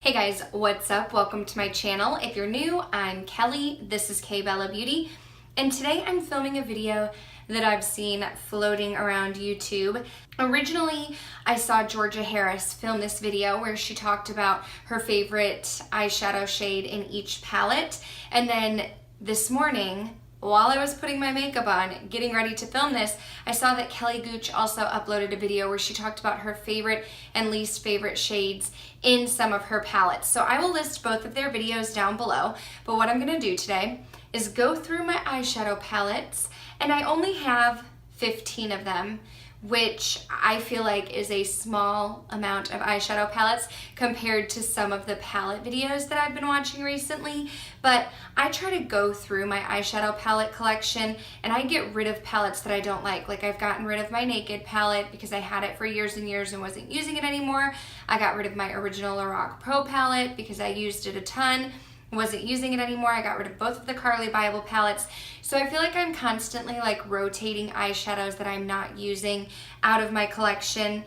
Hey guys, what's up? Welcome to my channel. If you're new, I'm Kelly, this is KBellaBeauty, and today I'm filming a video that I've seen floating around YouTube. Originally, I saw Georgia Harris film this video where she talked about her favorite eyeshadow shade in each palette, and then this morning, while I was putting my makeup on, getting ready to film this, I saw that Kelly Gooch also uploaded a video where she talked about her favorite and least favorite shades in some of her palettes. So I will list both of their videos down below, but what I'm gonna do today is go through my eyeshadow palettes, and I only have 15 of them, which I feel like is a small amount of eyeshadow palettes compared to some of the palette videos that I've been watching recently. But I try to go through my eyeshadow palette collection and I get rid of palettes that I don't like. Like I've gotten rid of my Naked palette because I had it for years and years and wasn't using it anymore. I got rid of my original Lorac Pro palette because I used it a ton. Wasn't using it anymore. I got rid of both of the Carly Bible palettes. So I feel like I'm constantly like rotating eyeshadows that I'm not using out of my collection,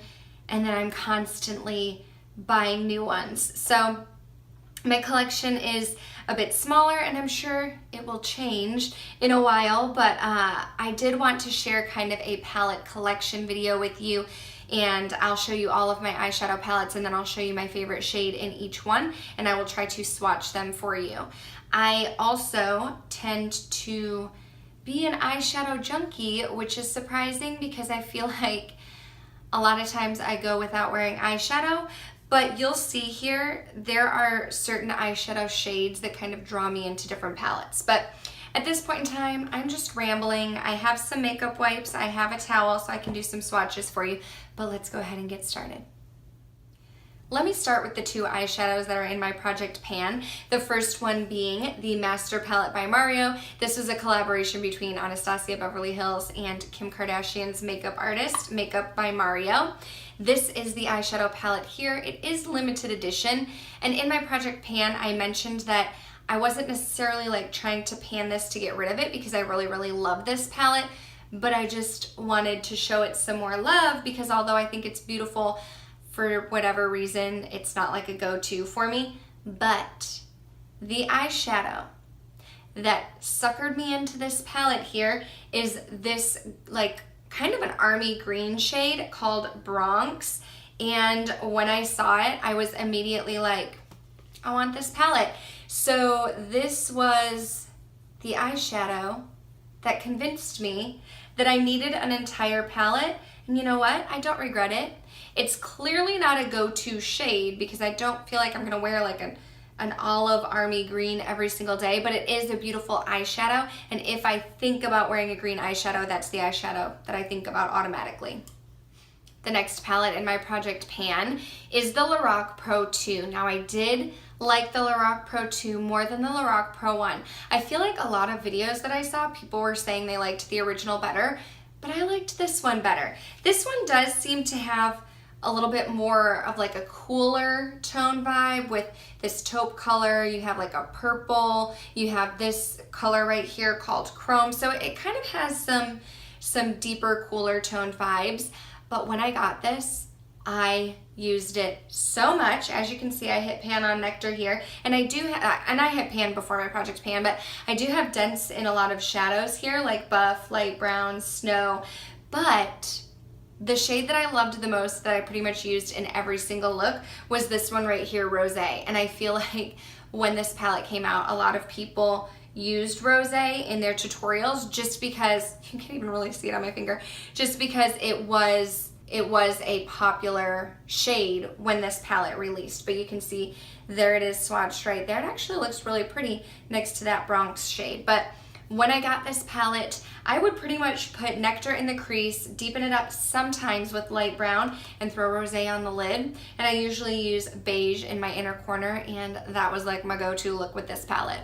and then I'm constantly buying new ones. So my collection is a bit smaller, and I'm sure it will change in a while, but I did want to share kind of a palette collection video with you, and I'll show you all of my eyeshadow palettes, and then I'll show you my favorite shade in each one, and I will try to swatch them for you. I also tend to be an eyeshadow junkie, which is surprising because I feel like a lot of times I go without wearing eyeshadow, but you'll see here there are certain eyeshadow shades that kind of draw me into different palettes. But at this point in time, I'm just rambling. I have some makeup wipes, I have a towel, so I can do some swatches for you, but let's go ahead and get started. Let me start with the two eyeshadows that are in my project pan. The first one being the Master Palette by Mario. This was a collaboration between Anastasia Beverly Hills and Kim Kardashian's makeup artist, Makeup by Mario. This is the eyeshadow palette here. It is limited edition, and in my project pan, I mentioned that I wasn't necessarily like trying to pan this to get rid of it because I really love this palette, but I just wanted to show it some more love because although I think it's beautiful, for whatever reason, it's not like a go-to for me. But the eyeshadow that suckered me into this palette here is this like kind of an army green shade called Bronx. And when I saw it, I was immediately like, I want this palette. So this was the eyeshadow that convinced me that I needed an entire palette. And you know what? I don't regret it. It's clearly not a go-to shade because I don't feel like I'm gonna wear like an olive army green every single day, but it is a beautiful eyeshadow. And if I think about wearing a green eyeshadow, that's the eyeshadow that I think about automatically. The next palette in my project pan is the Lorac Pro 2. Now I did like the Lorac Pro 2 more than the Lorac Pro 1. I feel like a lot of videos that I saw, people were saying they liked the original better, but I liked this one better. This one does seem to have a little bit more of like a cooler tone vibe with this taupe color. You have like a purple, you have this color right here called chrome. So it kind of has some deeper, cooler tone vibes. But when I got this, I used it so much. As you can see, I hit pan on Nectar here, and I do and I hit pan before my project pan, but I do have dents in a lot of shadows here, like buff, light brown, snow. But the shade that I loved the most, that I pretty much used in every single look, was this one right here, Rosé. And I feel like when this palette came out, a lot of people used Rosé in their tutorials just because, you can't even really see it on my finger, just because it was a popular shade when this palette released. But you can see there it is swatched right there. It actually looks really pretty next to that Bronx shade. But when I got this palette, I would pretty much put Nectar in the crease, deepen it up sometimes with light brown, and throw Rosé on the lid. And I usually use beige in my inner corner, and that was like my go-to look with this palette.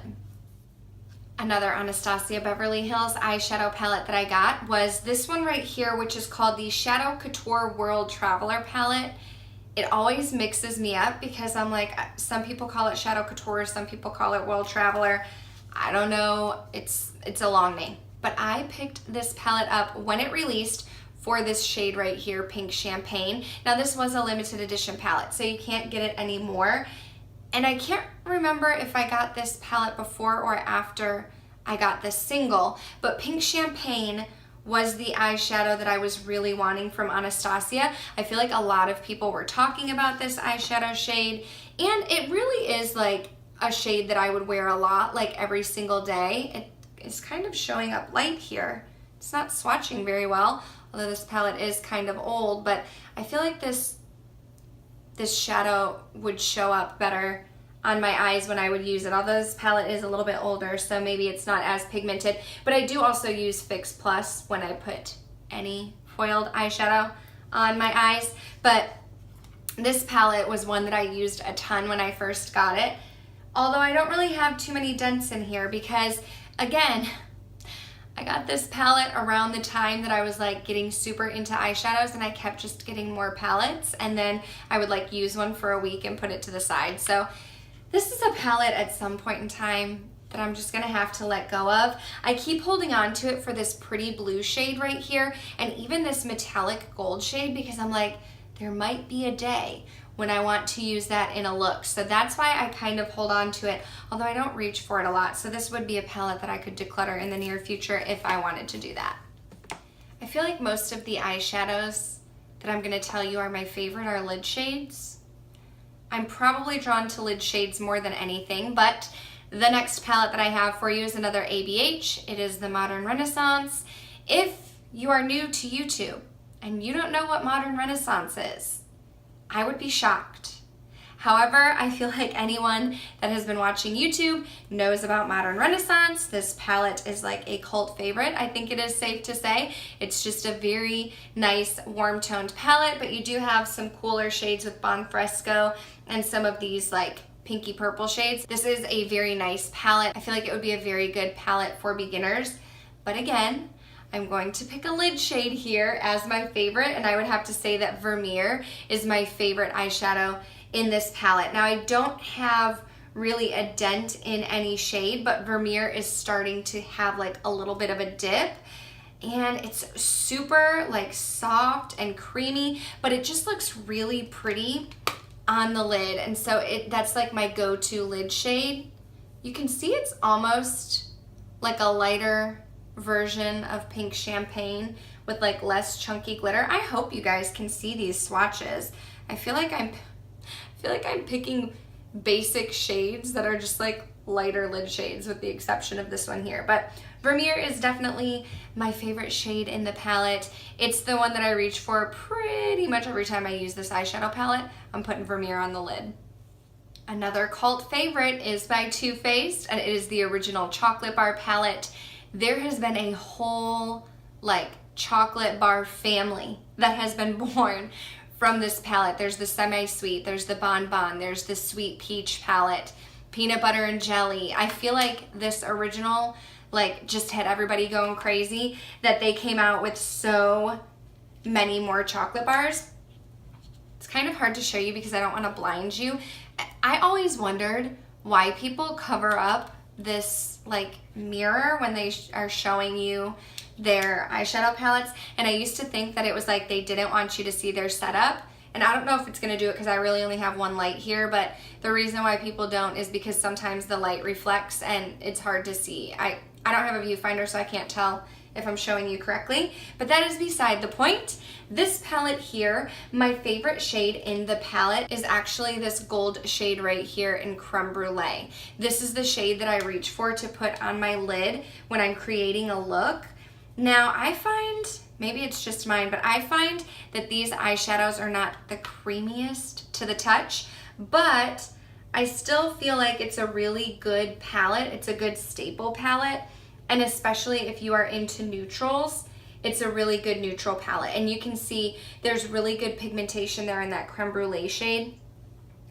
Another Anastasia Beverly Hills eyeshadow palette that I got was this one right here, which is called the Shadow Couture World Traveler palette. It always mixes me up because I'm like, some people call it Shadow Couture, some people call it World Traveler. I don't know, it's a long name. But I picked this palette up when it released for this shade right here, Pink Champagne. Now this was a limited edition palette, so you can't get it anymore. And I can't remember if I got this palette before or after I got this single, but Pink Champagne was the eyeshadow that I was really wanting from Anastasia. I feel like a lot of people were talking about this eyeshadow shade, and it really is like a shade that I would wear a lot, like every single day. It is kind of showing up light here. It's not swatching very well, although this palette is kind of old, but I feel like this shadow would show up better on my eyes when I would use it, although this palette is a little bit older, so maybe it's not as pigmented. But I do also use Fix Plus when I put any foiled eyeshadow on my eyes. But this palette was one that I used a ton when I first got it, although I don't really have too many dents in here because, again, I got this palette around the time that I was like getting super into eyeshadows, and I kept just getting more palettes, and then I would like use one for a week and put it to the side. So this is a palette at some point in time that I'm just gonna have to let go of. I keep holding on to it for this pretty blue shade right here, and even this metallic gold shade, because I'm like, there might be a day when I want to use that in a look. So that's why I kind of hold on to it, although I don't reach for it a lot. So this would be a palette that I could declutter in the near future if I wanted to do that. I feel like most of the eyeshadows that I'm gonna tell you are my favorite are lid shades. I'm probably drawn to lid shades more than anything, but the next palette that I have for you is another ABH. It is the Modern Renaissance. If you are new to YouTube and you don't know what Modern Renaissance is, I would be shocked. However, I feel like anyone that has been watching YouTube knows about Modern Renaissance. This palette is like a cult favorite. I think it is safe to say. It's just a very nice warm toned palette, but you do have some cooler shades with Bon Fresco and some of these like pinky purple shades. This is a very nice palette. I feel like it would be a very good palette for beginners. But again, I'm going to pick a lid shade here as my favorite, and I would have to say that Vermeer is my favorite eyeshadow in this palette. Now, I don't have really a dent in any shade, but Vermeer is starting to have like a little bit of a dip, and it's super like soft and creamy, but it just looks really pretty on the lid. And so that's like my go-to lid shade. You can see it's almost like a lighter version of Pink Champagne with like less chunky glitter. I hope you guys can see these swatches. I feel like I'm picking basic shades that are just like lighter lid shades with the exception of this one here. But Vermeer is definitely my favorite shade in the palette. It's the one that I reach for pretty much every time I use this eyeshadow palette. I'm putting Vermeer on the lid. Another cult favorite is by Too Faced, and it is the original chocolate bar palette. There has been a whole like chocolate bar family that has been born from this palette. There's the semi-sweet, there's the bonbon, there's the sweet peach palette, peanut butter and jelly. I feel like this original like just had everybody going crazy that they came out with so many more chocolate bars. It's kind of hard to show you because I don't want to blind you. I always wondered why people cover up this like mirror when they are showing you their eyeshadow palettes, and I used to think that it was like they didn't want you to see their setup, and I don't know if it's gonna do it because I really only have one light here, but the reason why people don't is because sometimes the light reflects and it's hard to see. I don't have a viewfinder, so I can't tell if I'm showing you correctly, but that is beside the point. This palette here, my favorite shade in the palette is actually this gold shade right here in Creme Brulee. This is the shade that I reach for to put on my lid when I'm creating a look. Now, I find, maybe it's just mine, but I find that these eyeshadows are not the creamiest to the touch, but I still feel like it's a really good palette. It's a good staple palette. And especially if you are into neutrals, it's a really good neutral palette. And you can see there's really good pigmentation there in that Creme Brulee shade.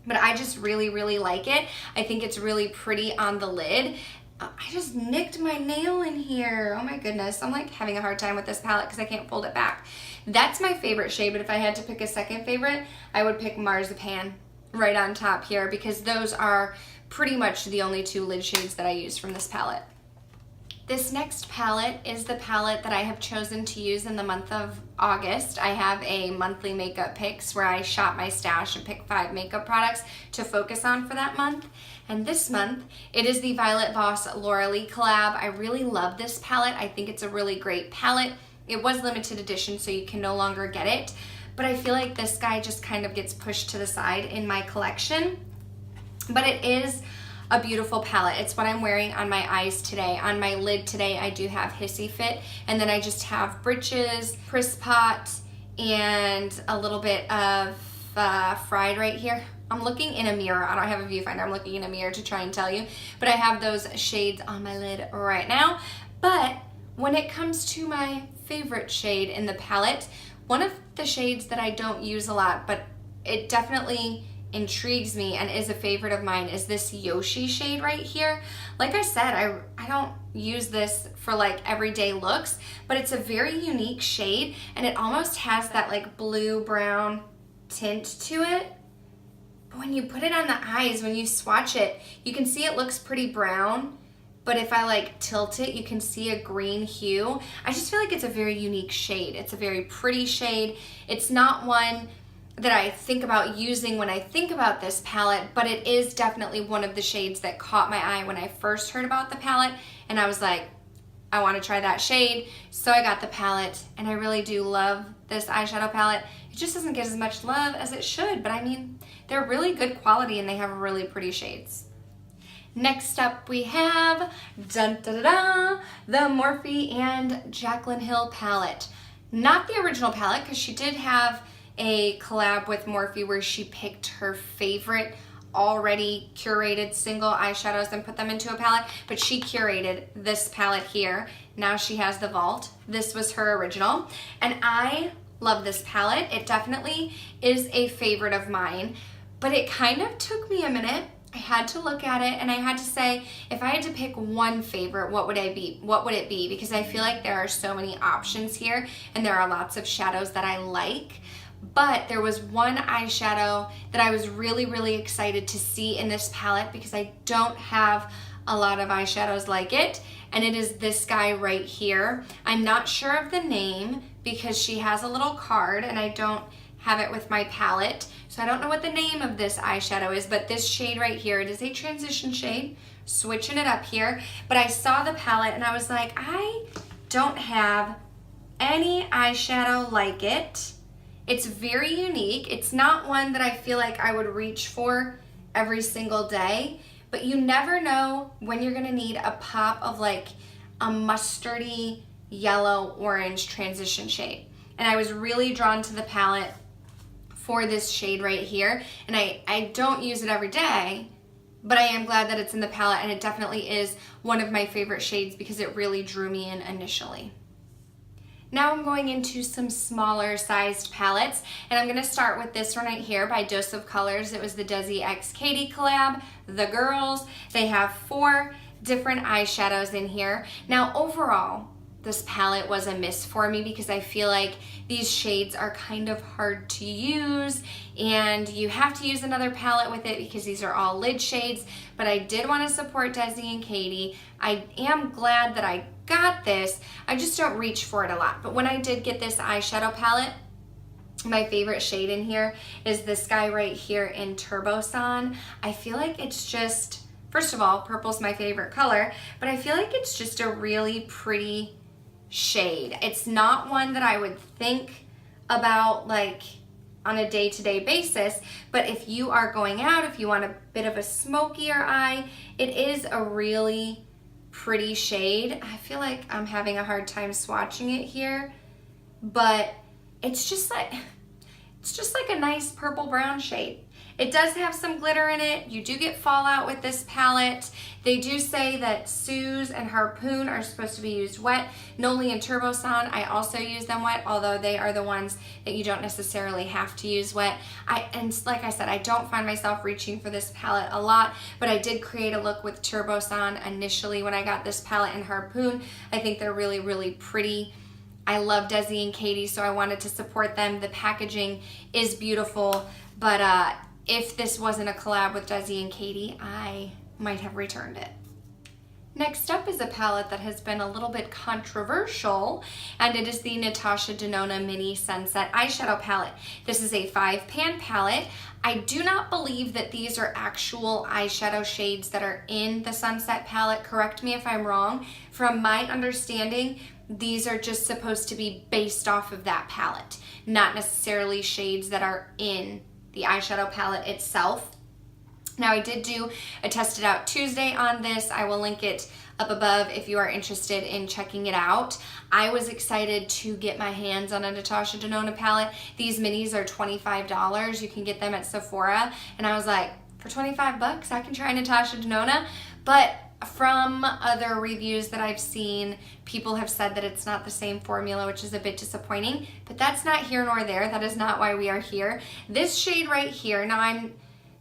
But I just really, really like it. I think it's really pretty on the lid. I just nicked my nail in here. Oh my goodness. I'm like having a hard time with this palette because I can't fold it back. That's my favorite shade, but if I had to pick a second favorite, I would pick Marzipan right on top here because those are pretty much the only two lid shades that I use from this palette. This next palette is the palette that I have chosen to use in the month of August. I have a monthly makeup picks where I shop my stash and pick 5 makeup products to focus on for that month. And this month, it is the Violet Voss Laura Lee collab. I really love this palette. I think it's a really great palette. It was limited edition, so you can no longer get it. But I feel like this guy just kind of gets pushed to the side in my collection. But it is a beautiful palette. It's what I'm wearing on my eyes today. On my lid today, I do have Hissy Fit, and then I just have Britches, Press Pot, and a little bit of Fried right here. I'm looking in a mirror. I don't have a viewfinder. I'm looking in a mirror to try and tell you, but I have those shades on my lid right now. But when it comes to my favorite shade in the palette, one of the shades that I don't use a lot, but it definitely intrigues me and is a favorite of mine, is this Yoshi shade right here. Like I said, I don't use this for like everyday looks, but it's a very unique shade, and it almost has that like blue brown tint to it. But when you put it on the eyes, when you swatch it, you can see it looks pretty brown, but if I like tilt it, you can see a green hue. I just feel like it's a very unique shade. It's a very pretty shade. It's not one that I think about using when I think about this palette, but it is definitely one of the shades that caught my eye when I first heard about the palette, and I was like, I want to try that shade. So I got the palette, and I really do love this eyeshadow palette. It just doesn't get as much love as it should, but I mean, they're really good quality and they have really pretty shades. Next up we have dun, da, da, da, the Morphe and Jaclyn Hill palette. Not the original palette, because she did have a collab with Morphe where she picked her favorite already curated single eyeshadows and put them into a palette, but she curated this palette here. Now she has the Vault. This was her original, and I love this palette. It definitely is a favorite of mine, but it kind of took me a minute. I had to look at it and I had to say, if I had to pick one favorite, what would it be? Because I feel like there are so many options here and there are lots of shadows that I like. But there was one eyeshadow that I was really, really excited to see in this palette because I don't have a lot of eyeshadows like it, and it is this guy right here. I'm not sure of the name because she has a little card and I don't have it with my palette, so I don't know what the name of this eyeshadow is, but this shade right here, it is a transition shade, switching it up here. But I saw the palette and I was like, I don't have any eyeshadow like it. It's very unique. It's not one that I feel like I would reach for every single day, but you never know when you're gonna need a pop of like a mustardy yellow orange transition shade. And I was really drawn to the palette for this shade right here. And I don't use it every day, but I am glad that it's in the palette, and it definitely is one of my favorite shades because it really drew me in initially. Now I'm going into some smaller sized palettes, and I'm gonna start with this one right here by Dose of Colors. It was the DesiXKaty collab, The Girls. They have 4 different eyeshadows in here. Now overall, this palette was a miss for me because I feel like these shades are kind of hard to use and you have to use another palette with it because these are all lid shades, but I did want to support Desi and Katy. I am glad that I got this. I just don't reach for it a lot, but when I did get this eyeshadow palette, my favorite shade in here is this guy right here in Turbo Sun. I feel like it's just, first of all, purple's my favorite color, but I feel like it's just a really pretty shade. It's not one that I would think about like on a day-to-day basis, but if you are going out, if you want a bit of a smokier eye, it is a really pretty shade. I feel like I'm having a hard time swatching it here, but it's just like a nice purple brown shade. It does have some glitter in it. You do get fallout with this palette. They do say that Suze and Harpoon are supposed to be used wet. Noli and Turbo Sun, I also use them wet, although they are the ones that you don't necessarily have to use wet. And like I said, I don't find myself reaching for this palette a lot, but I did create a look with Turbo Sun initially when I got this palette and Harpoon. I think they're really, really pretty. I love Desi and Katy, so I wanted to support them. The packaging is beautiful, but if this wasn't a collab with Desi and Katy, I might have returned it. Next up is a palette that has been a little bit controversial, and it is the Natasha Danone Mini Sunset Eyeshadow Palette. This is a 5-pan palette. I do not believe that these are actual eyeshadow shades that are in the Sunset palette. Correct me if I'm wrong. From my understanding, these are just supposed to be based off of that palette, not necessarily shades that are in the eyeshadow palette itself. Now, I did do a Test It Out Tuesday on this. I will link it up above if you are interested in checking it out. I was excited to get my hands on a Natasha Danone palette. These minis are $25. You can get them at Sephora. And I was like, for 25 bucks, I can try Natasha Danone. But from other reviews that I've seen, people have said that it's not the same formula, which is a bit disappointing. But that's not here nor there. That is not why we are here. This shade right here, now I'm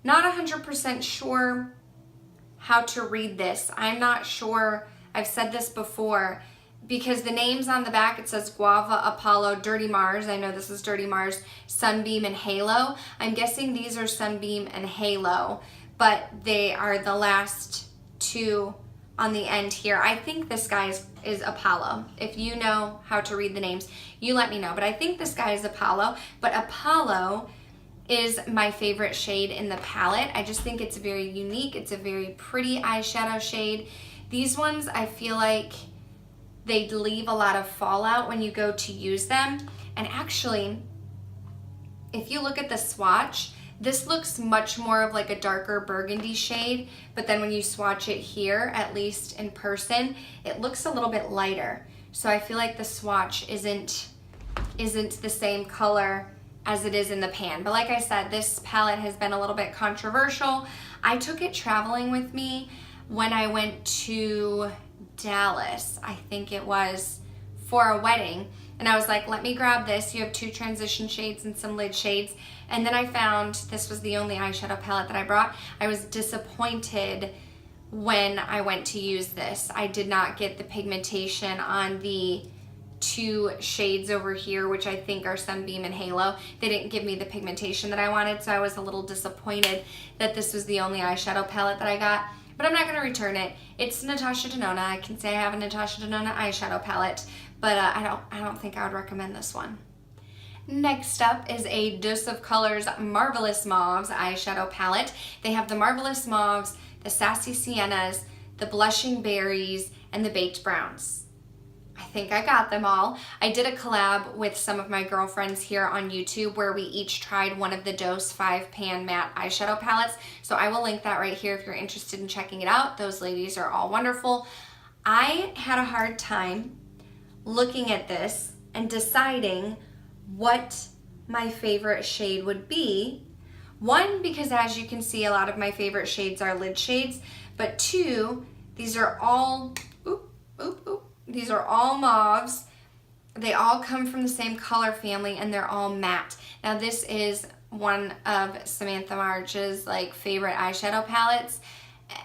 not 100% sure how to read this. I'm not sure, I've said this before, because the names on the back, it says Guava, Apollo, Dirty Mars. I know this is Dirty Mars, Sunbeam, and Halo. I'm guessing these are Sunbeam and Halo, but they are the last two on the end here. I think this guy is Apollo. If you know how to read the names, you let me know. But I think this guy is Apollo, but Apollo is my favorite shade in the palette. I just think it's very unique. It's a very pretty eyeshadow shade. These ones, I feel like they leave a lot of fallout when you go to use them. And actually, if you look at the swatch, this looks much more of like a darker burgundy shade, but then when you swatch it here, at least in person, it looks a little bit lighter. So I feel like the swatch isn't the same color as it is in the pan. But like I said, this palette has been a little bit controversial. I took it traveling with me when I went to Dallas, I think it was, for a wedding. And I was like, let me grab this. You have 2 transition shades and some lid shades. And then I found this was the only eyeshadow palette that I brought. I was disappointed when I went to use this. I did not get the pigmentation on the 2 shades over here, which I think are Sunbeam and Halo. They didn't give me the pigmentation that I wanted, so I was a little disappointed that this was the only eyeshadow palette that I got. But I'm not going to return it. It's Natasha Danone. I can say I have a Natasha Danone eyeshadow palette, but I don't think I would recommend this one. Next up is a Dose of Colors Marvelous Mauves eyeshadow palette. They have the Marvelous Mauves, the Sassy Siennas, the Blushing Berries, and the Baked Browns. I think I got them all. I did a collab with some of my girlfriends here on YouTube where we each tried one of the Dose 5-pan matte eyeshadow palettes. So I will link that right here if you're interested in checking it out. Those ladies are all wonderful. I had a hard time looking at this and deciding what my favorite shade would be. One, because as you can see, a lot of my favorite shades are lid shades, but 2, these are all, these are all mauves. They all come from the same color family and they're all matte. Now this is one of Samantha March's favorite eyeshadow palettes,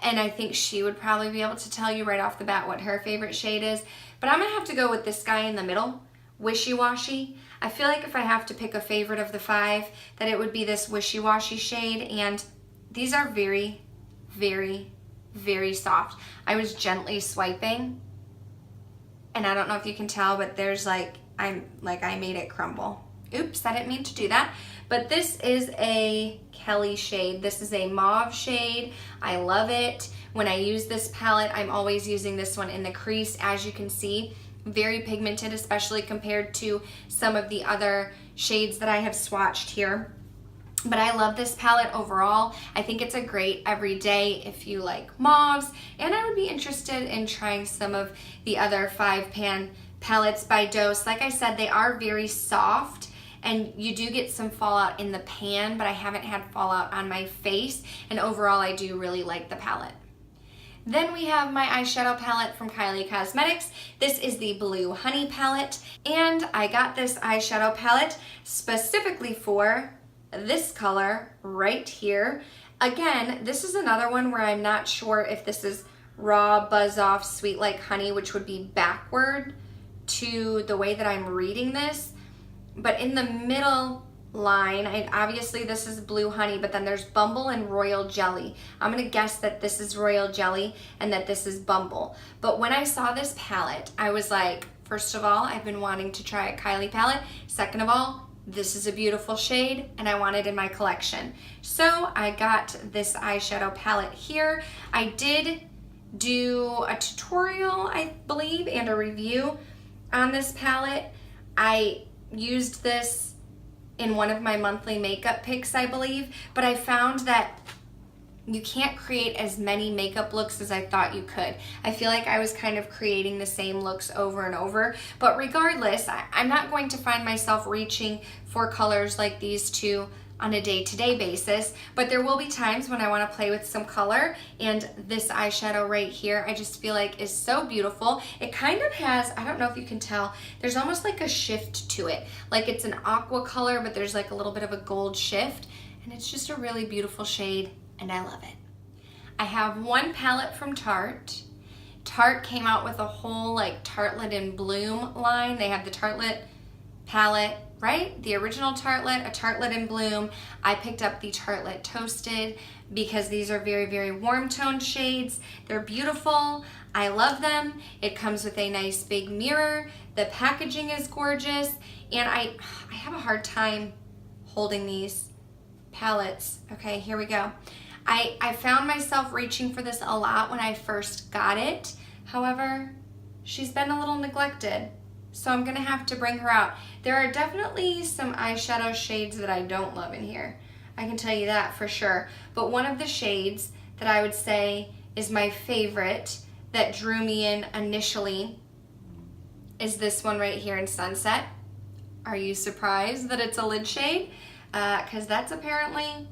and I think she would probably be able to tell you right off the bat what her favorite shade is. But I'm gonna have to go with this guy in the middle, Wishy Washy. I feel like if I have to pick a favorite of the 5, that it would be this Wishy Washy shade, and these are very, very, very soft. I was gently swiping, and I don't know if you can tell, but there's I made it crumble. Oops, I didn't mean to do that. But this is a Kelly shade. This is a mauve shade. I love it. When I use this palette, I'm always using this one in the crease. As you can see, very pigmented, especially compared to some of the other shades that I have swatched here. But I love this palette overall. I think it's a great everyday if you like mauves, and I would be interested in trying some of the other 5-pan palettes by Dose. Like I said, they are very soft, and you do get some fallout in the pan, but I haven't had fallout on my face, and overall I do really like the palette. Then we have my eyeshadow palette from Kylie Cosmetics. This is the Blue Honey palette, and I got this eyeshadow palette specifically for this color right here. Again, this is another one where I'm not sure if this is Raw Buzz Off Sweet Like Honey, which would be backward to the way that I'm reading this. But in the middle line. Obviously this is Blue Honey, but then there's Bumble and Royal Jelly. I'm gonna guess that this is Royal Jelly and that this is Bumble. But when I saw this palette, I was like, first of all, I've been wanting to try a Kylie palette. Second of all, this is a beautiful shade and I want it in my collection. So I got this eyeshadow palette here. I did do a tutorial, I believe, and a review on this palette. I used this in one of my monthly makeup picks, I believe, but I found that you can't create as many makeup looks as I thought you could. I feel like I was kind of creating the same looks over and over, but regardless, I'm not going to find myself reaching for colors like these two on a day-to-day basis, but there will be times when I want to play with some color, and this eyeshadow right here I just feel like is so beautiful. It kind of has, I don't know if you can tell, there's almost like a shift to it. Like it's an aqua color, but there's like a little bit of a gold shift, and it's just a really beautiful shade, and I love it. I have one palette from Tarte. Tarte came out with a whole like Tartelette in Bloom line. They have the Tartelette palette, right? The original Tartelette, a Tartelette in Bloom. I picked up the Tartelette Toasted because these are very, very warm toned shades. They're beautiful. I love them. It comes with a nice big mirror. The packaging is gorgeous. And I have a hard time holding these palettes. Okay, here we go. I found myself reaching for this a lot when I first got it. However, she's been a little neglected, so I'm gonna have to bring her out. There are definitely some eyeshadow shades that I don't love in here. I can tell you that for sure. But one of the shades that I would say is my favorite that drew me in initially is this one right here in Sunset. Are you surprised that it's a lid shade? Because that's apparently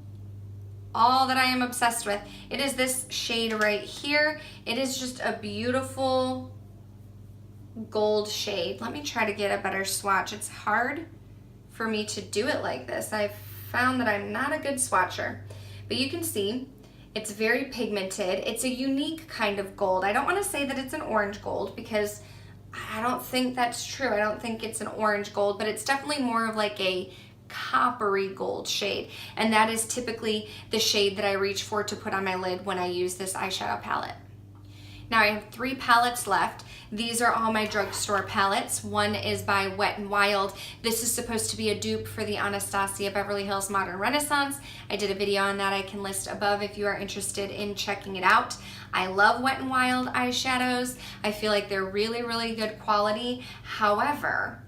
all that I am obsessed with. It is this shade right here. It is just a beautiful gold shade. Let me try to get a better swatch. It's hard for me to do it like this. I've found that I'm not a good swatcher, but you can see it's very pigmented. It's a unique kind of gold. I don't want to say that it's an orange gold because I don't think that's true. I don't think it's an orange gold, but it's definitely more of like a coppery gold shade, and that is typically the shade that I reach for to put on my lid when I use this eyeshadow palette. Now I have 3 palettes left. These are all my drugstore palettes. One is by Wet n Wild. This is supposed to be a dupe for the Anastasia Beverly Hills Modern Renaissance. I did a video on that I can list above if you are interested in checking it out. I love Wet n Wild eyeshadows. I feel like they're really, really good quality. However,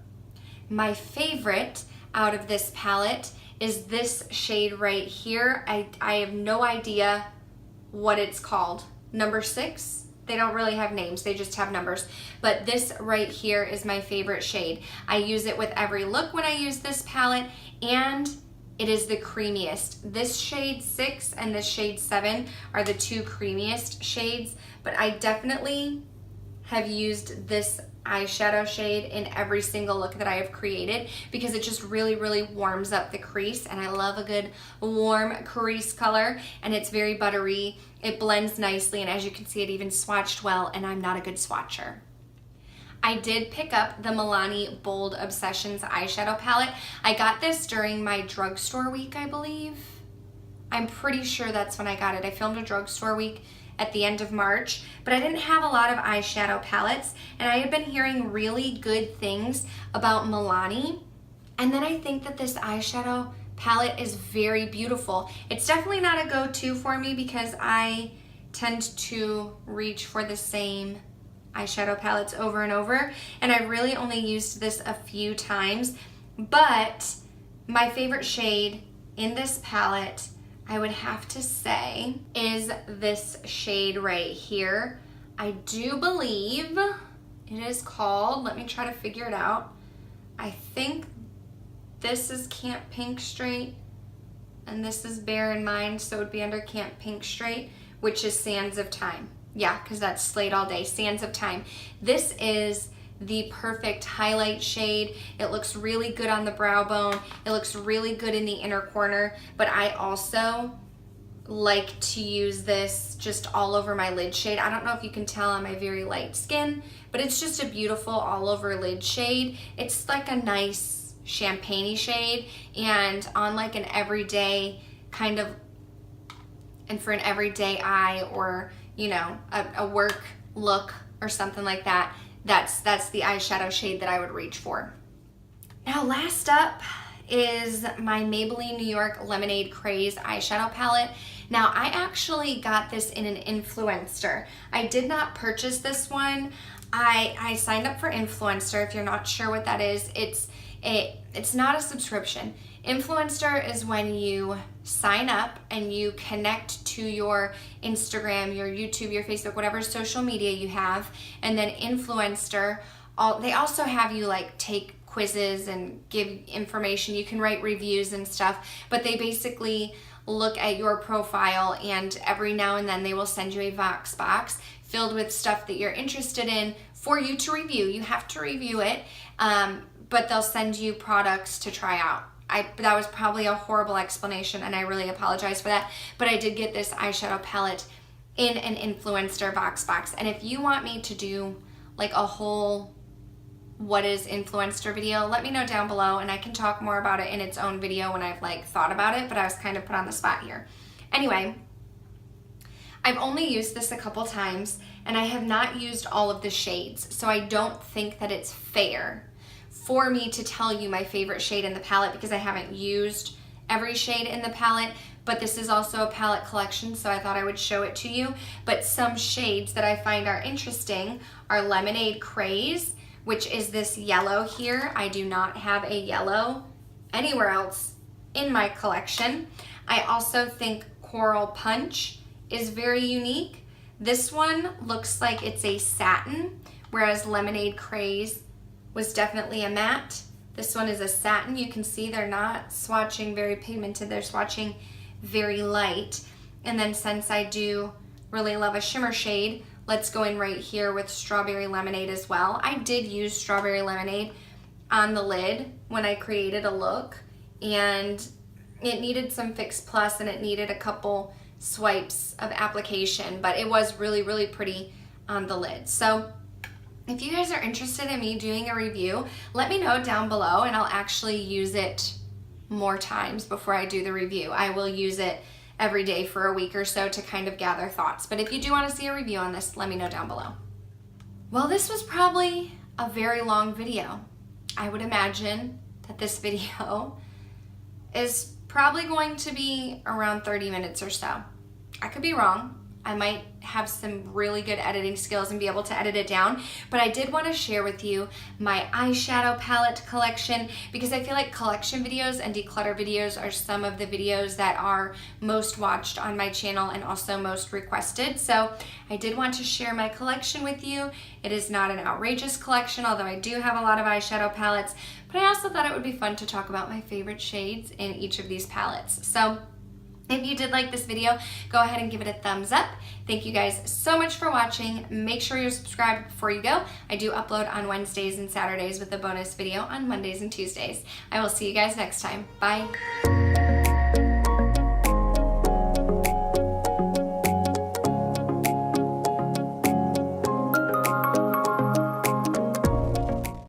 my favorite out of this palette is this shade right here. I have no idea what it's called. Number 6? They don't really have names, they just have numbers. But this right here is my favorite shade. I use it with every look when I use this palette, and it is the creamiest. This shade 6 and this shade 7 are the 2 creamiest shades, but I definitely have used this eyeshadow shade in every single look that I have created because it just really, really warms up the crease, and I love a good warm crease color, and it's very buttery. It blends nicely, and as you can see, it even swatched well, and I'm not a good swatcher. I did pick up the Milani Bold Obsessions eyeshadow palette. I got this during my drugstore week, I believe. I'm pretty sure that's when I got it. I filmed a drugstore week at the end of March, but I didn't have a lot of eyeshadow palettes, and I had been hearing really good things about Milani, and then I think that this eyeshadow palette is very beautiful. It's definitely not a go-to for me because I tend to reach for the same eyeshadow palettes over and over, and I really only used this a few times, but my favorite shade in this palette, I would have to say, is this shade right here. I do believe it is called, let me try to figure it out. I think this is Camp Pink Straight, and this is Bear in Mind, so it would be under Camp Pink Straight, which is Sands of Time. Yeah, because that's Slate All Day, Sands of Time. This is the perfect highlight shade. It looks really good on the brow bone. It looks really good in the inner corner, but I also like to use this just all over my lid shade. I don't know if you can tell on my very light skin, but it's just a beautiful all over lid shade. It's like a nice champagne-y shade, and on like an everyday kind of, and for an everyday eye, or you know, a work look or something like that, that's the eyeshadow shade that I would reach for. Now last up is my Maybelline New York Lemonade Craze eyeshadow palette. Now I actually got this in an Influencer. I did not purchase this one. I signed up for Influencer. If you're not sure what that is, it's not a subscription. Influencer is when you sign up and you connect to your Instagram, your YouTube, your Facebook, whatever social media you have, and then Influencer, they also have you like take quizzes and give information. You can write reviews and stuff, but they basically look at your profile, and every now and then they will send you a Vox box filled with stuff that you're interested in for you to review. You have to review it, but they'll send you products to try out. That was probably a horrible explanation, and I really apologize for that, but I did get this eyeshadow palette in an Influencer Vox box. And if you want me to do like a whole what is Influencer video, let me know down below, and I can talk more about it in its own video when I've like thought about it, but I was kind of put on the spot here. Anyway, I've only used this a couple times, and I have not used all of the shades, so I don't think that it's fair for me to tell you my favorite shade in the palette because I haven't used every shade in the palette, but this is also a palette collection, so I thought I would show it to you. But some shades that I find are interesting are Lemonade Craze, which is this yellow here. I do not have a yellow anywhere else in my collection. I also think Coral Punch is very unique. This one looks like it's a satin, whereas Lemonade Craze was definitely a matte. This one is a satin. You can see they're not swatching very pigmented, they're swatching very light. And then since I do really love a shimmer shade, let's go in right here with Strawberry Lemonade as well. I did use Strawberry Lemonade on the lid when I created a look, and it needed some Fix Plus and it needed a couple swipes of application, but it was really, really pretty on the lid. So if you guys are interested in me doing a review, let me know down below, and I'll actually use it more times before I do the review. I will use it every day for a week or so to kind of gather thoughts. But if you do want to see a review on this, let me know down below. Well, this was probably a very long video. I would imagine that this video is probably going to be around 30 minutes or so. I could be wrong. I might have some really good editing skills and be able to edit it down, but I did want to share with you my eyeshadow palette collection because I feel like collection videos and declutter videos are some of the videos that are most watched on my channel and also most requested. So I did want to share my collection with you. It is not an outrageous collection, although I do have a lot of eyeshadow palettes, but I also thought it would be fun to talk about my favorite shades in each of these palettes. So if you did like this video, go ahead and give it a thumbs up. Thank you guys so much for watching. Make sure you're subscribed before you go. I do upload on Wednesdays and Saturdays with a bonus video on Mondays and Tuesdays. I will see you guys next time. Bye.